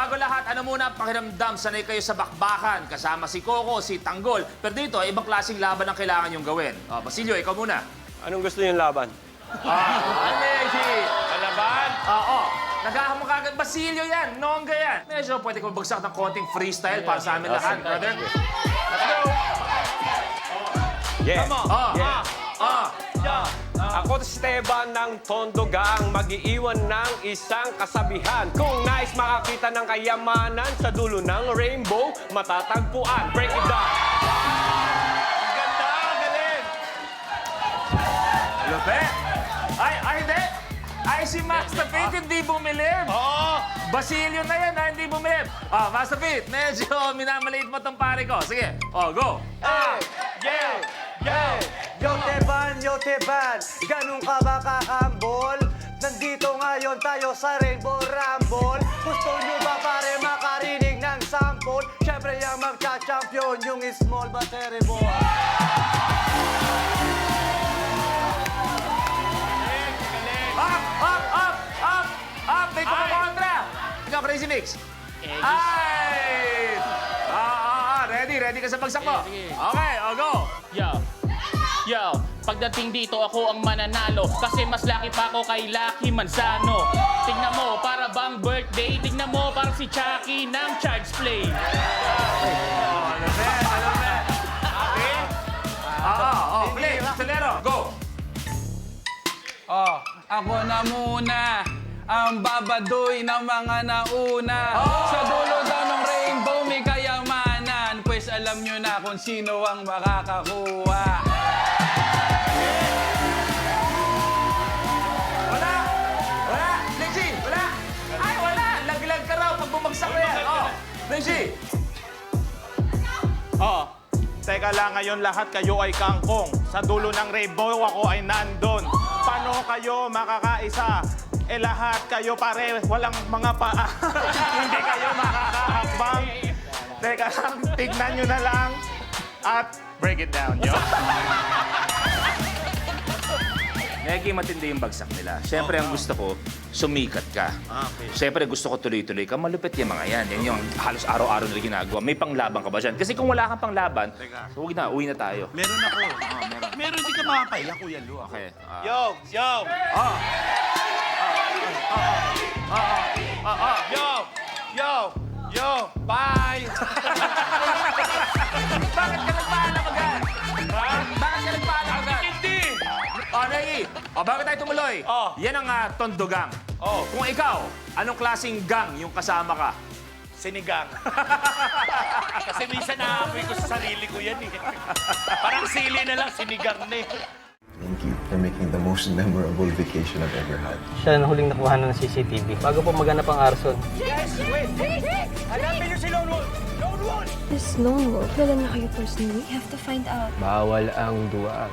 bago lahat, ano muna ang pakiramdam? Sanay kayo sa bakbakan, kasama si Coco, si Tanggol. Pero dito, ibang klaseng laban ang kailangan yung gawin. Basilio, ikaw muna. Anong gusto niyong laban? Alegi! Laban? Oo. Naghahamon kagad Basilio yan, nongga yan. Medyo pwede ko magbagsak ng konting freestyle para sa amin lahat, brother. Let's go! Yeah. Yeah. Ako si Esteban ng Tondogang, mag-iiwan ng isang kasabihan. Kung nais makakita ng kayamanan sa dulo ng rainbow, matatagpuan. Break it down. Ang ganda, galing. Lupet! Ay, hindi! Ay, si Master Pete hindi bumilib! Oo. Basilio na yan, hindi bumilib! Master Pete, medyo minamaliit mo tong pare ko. Sige, go! Yeah. Yeah. Yo Teban, ganun ka ba kahambol? Nandito ngayon tayo sa Rainbow Rumble. Gusto nyo ba pare makarinig ng sample? Siyempre yung magcha-champion, yung small but terrible. Up! May kumakontra! Ikaw, Crazy Mix. Ay! Ready ka sa bagsak mo? Okay, go! Yo, pagdating dito ako ang mananalo kasi mas laki pa ako kay Lucky Manzano. Tingnan mo, para bang birthday. Tingnan mo, parang si Chucky ng Child's Play. Ano ba? Okay? Play, Acelero, go! Ako na muna ang babadoy ng mga nauna. Sa dulo daw ng rainbow may kayamanan. Pues alam nyo na kung sino ang makakakuha. Wala! Lexi, wala! Ay, wala! Laglag ka raw pag bumagsak na yan. Lexi! Teka lang, ngayon lahat kayo ay kangkong. Sa dulo ng rainbow ako ay nandun. Paano kayo makakaisa? Lahat kayo pare, walang mga paa. Hindi kayo makakahakbang. Teka lang, tignan nyo na lang. At break it down, yo. Naging matindi yung bagsak nila. Siyempre, ang gusto ko, sumikat ka. Siyempre, gusto ko tuloy-tuloy ka. Malupit yung mga yan. Yan yung halos araw-araw nila ginagawa. May panglaban ka ba dyan? Kasi kung wala kang panglaban, huwag na, uwi na tayo. Meron ako. Meron, di ka makapaya, Kuya Lu. Okay. Yo. Bye. Bakit ka nagpaalam agad? Bakit ka nagpaalam agad? Hindi. Nai, bakit tayo tumuloy? Yan ang Tondogang. Kung ikaw, anong klaseng gang yung kasama ka? Sinigang. Kasi minsan naamoy ko sa sarili ko yan eh. Parang sili na lang, sinigang na eh. Thank you for making the most memorable vacation I've ever had. Siya ang huling nakuha ng CCTV. Bago po maganap ang arson. Hanapin niyo si Lone Wolf. Lone Wolf. This Lone Wolf, kilala na kayo personally. We have to find out. Bawal ang duwag.